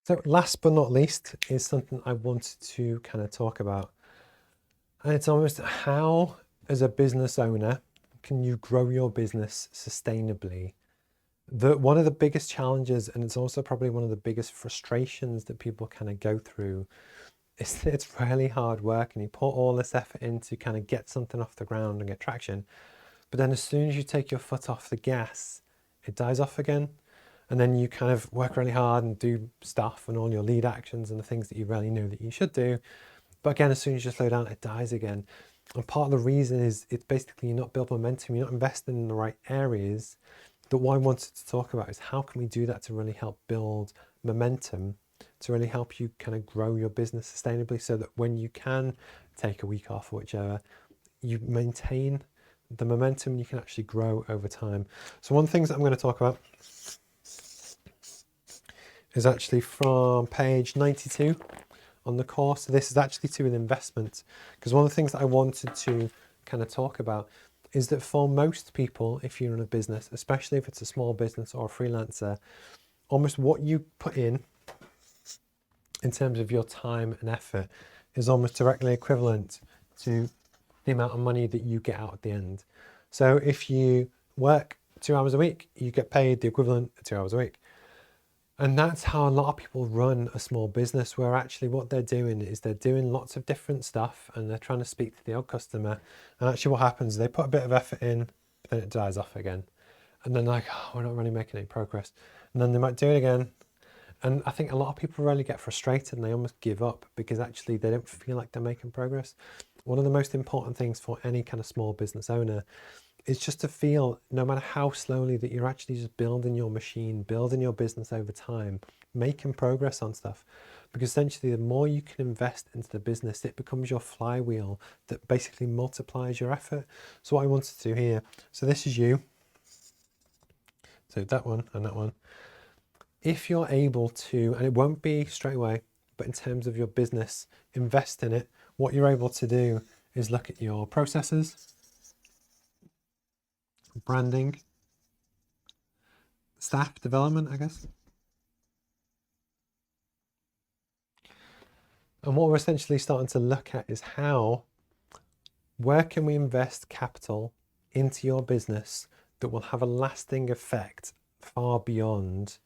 So last but not least is something I wanted to kind of talk about. And it's almost how, as a business owner, can you grow your business sustainably? One of the biggest challenges, and it's also probably one of the biggest frustrations that people kind of go through, is that it's really hard work and you put all this effort in to kind of get something off the ground and get traction. But then as soon as you take your foot off the gas, it dies off again. And then you kind of work really hard and do stuff and all your lead actions and the things that you really know that you should do. But again, as soon as you slow down, it dies again. And part of the reason is it's basically you're not building momentum, you're not investing in the right areas. But what I wanted to talk about is how can we do that to really help build momentum, to really help you kind of grow your business sustainably so that when you can take a week off or whichever, you maintain the momentum and you can actually grow over time. So one of the things that I'm going to talk about is actually from page 92 on the course. So this is actually to an investment, because one of the things that I wanted to kind of talk about is that for most people, if you're in a business, especially if it's a small business or a freelancer, almost what you put in terms of your time and effort is almost directly equivalent to the amount of money that you get out at the end. So if you work 2 hours a week, you get paid the equivalent of 2 hours a week. And that's how a lot of people run a small business, where actually what they're doing is they're doing lots of different stuff and they're trying to speak to the odd customer. And actually what happens is they put a bit of effort in, but then it dies off again. And then like, oh, we're not really making any progress. And then they might do it again. And I think a lot of people really get frustrated and they almost give up because actually they don't feel like they're making progress. One of the most important things for any kind of small business owner is just to feel, no matter how slowly, that you're actually just building your machine, building your business over time, making progress on stuff. Because essentially the more you can invest into the business, it becomes your flywheel that basically multiplies your effort. So what I wanted to do here, so this is you, so that one and that one. If you're able to, and it won't be straight away, but in terms of your business, invest in it, what you're able to do is look at your processes, branding, staff development, I guess. And what we're essentially starting to look at is where can we invest capital into your business that will have a lasting effect far beyond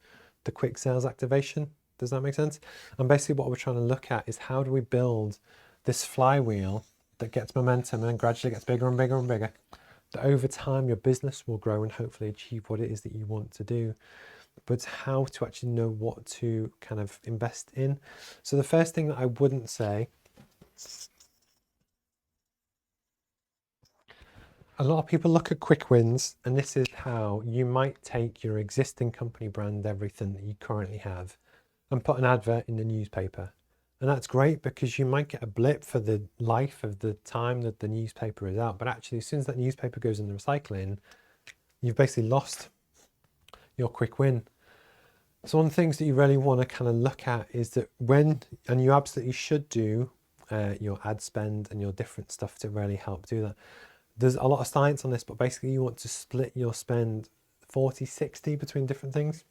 the quick sales activation? Does that make sense? And basically what we're trying to look at is how do we build this flywheel that gets momentum and then gradually gets bigger and bigger and bigger, that over time your business will grow and hopefully achieve what it is that you want to do. But how to actually know what to kind of invest in. So the first thing that I wouldn't say, a lot of people look at quick wins, and this is how you might take your existing company brand, everything that you currently have, and put an advert in the newspaper. And that's great because you might get a blip for the life of the time that the newspaper is out. But actually, as soon as that newspaper goes in the recycling, you've basically lost your quick win. So one of the things that you really want to kind of look at is that and you absolutely should do your ad spend and your different stuff to really help do that. There's a lot of science on this, but basically you want to split your spend 40-60 between different things.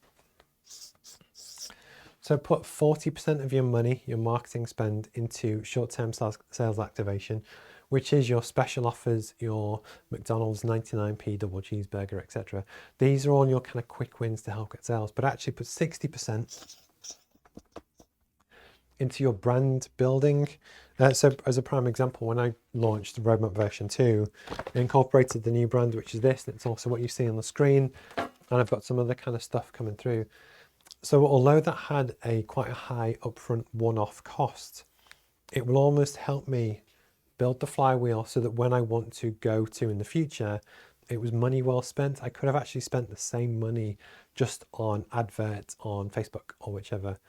So put 40% of your money, your marketing spend, into short-term sales activation, which is your special offers, your McDonald's 99p double cheeseburger, etc. These are all your kind of quick wins to help get sales, but actually put 60% into your brand building. So as a prime example, when I launched the Roadmap version 2, I incorporated the new brand, which is this, and it's also what you see on the screen, and I've got some other kind of stuff coming through. So although that had quite a high upfront one-off cost, it will almost help me build the flywheel so that when I want to go to in the future, it was money well spent. I could have actually spent the same money just on adverts on Facebook or whichever,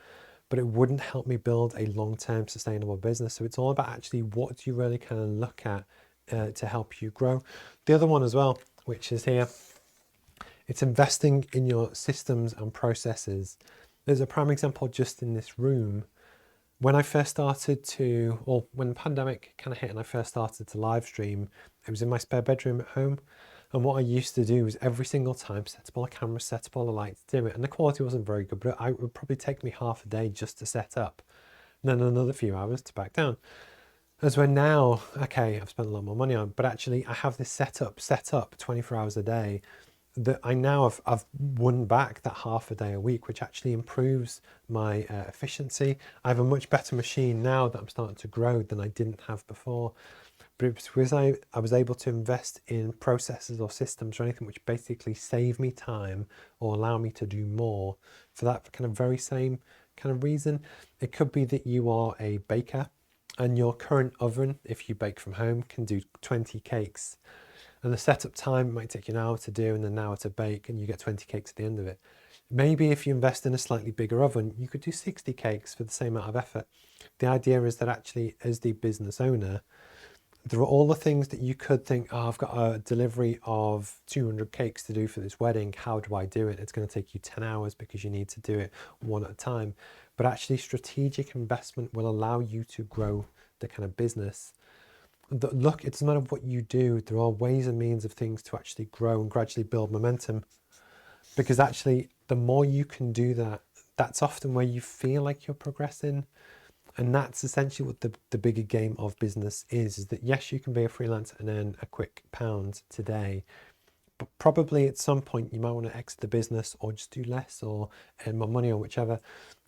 but it wouldn't help me build a long-term sustainable business. So it's all about actually what do you really kind of look at to help you grow. The other one as well, which is here, it's investing in your systems and processes. There's a prime example just in this room. When I first started when the pandemic kind of hit and I first started to live stream, it was in my spare bedroom at home. And what I used to do was every single time set up all the cameras, set up all the lights, do it. And the quality wasn't very good, but it would probably take me half a day just to set up. And then another few hours to back down. As we're now, okay, I've spent a lot more money on, but actually I have this set up 24 hours a day that I now I've won back that half a day a week, which actually improves my efficiency. I have a much better machine now that I'm starting to grow than I didn't have before. But it was because I was able to invest in processes or systems or anything which basically save me time or allow me to do more for that kind of very same kind of reason. It could be that you are a baker and your current oven, if you bake from home, can do 20 cakes. And the setup time might take you an hour to do and an hour to bake, and you get 20 cakes at the end of it. Maybe if you invest in a slightly bigger oven, you could do 60 cakes for the same amount of effort. The idea is that actually, as the business owner, there are all the things that you could think, oh, I've got a delivery of 200 cakes to do for this wedding. How do I do it? It's going to take you 10 hours because you need to do it one at a time. But actually, strategic investment will allow you to grow the kind of business. Look, it doesn't matter what you do, there are ways and means of things to actually grow and gradually build momentum. Because actually, the more you can do that, that's often where you feel like you're progressing. And that's essentially what the bigger game of business is that yes, you can be a freelancer and earn a quick pound today, but probably at some point you might want to exit the business or just do less or earn more money or whichever.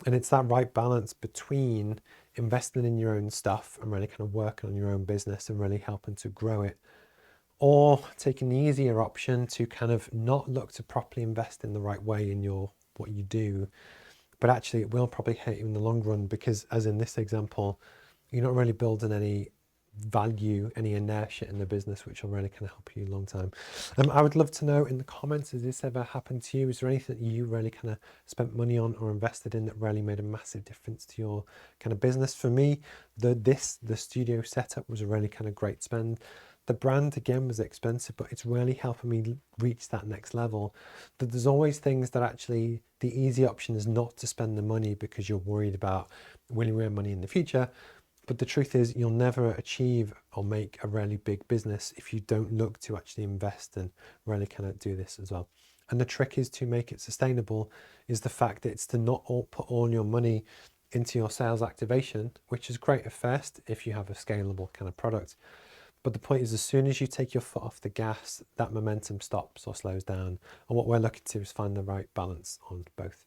And it's that right balance between investing in your own stuff and really kind of working on your own business and really helping to grow it, or taking the easier option to kind of not look to properly invest in the right way in your what you do. But actually it will probably hurt you in the long run because, as in this example, you're not really building any value, any inertia in the business, which will really kind of help you a long time. I would love to know in the comments, has this ever happened to you? Is there anything that you really kind of spent money on or invested in that really made a massive difference to your kind of business? For me, the studio setup was a really kind of great spend. The brand again was expensive, but it's really helping me reach that next level. That there's always things that actually the easy option is not to spend the money because you're worried about will you earn money in the future. But the truth is you'll never achieve or make a really big business if you don't look to actually invest and really kind of do this as well. And the trick is to make it sustainable is the fact that it's to not put all your money into your sales activation, which is great at first if you have a scalable kind of product. But the point is, as soon as you take your foot off the gas, that momentum stops or slows down. And what we're looking to is find the right balance on both.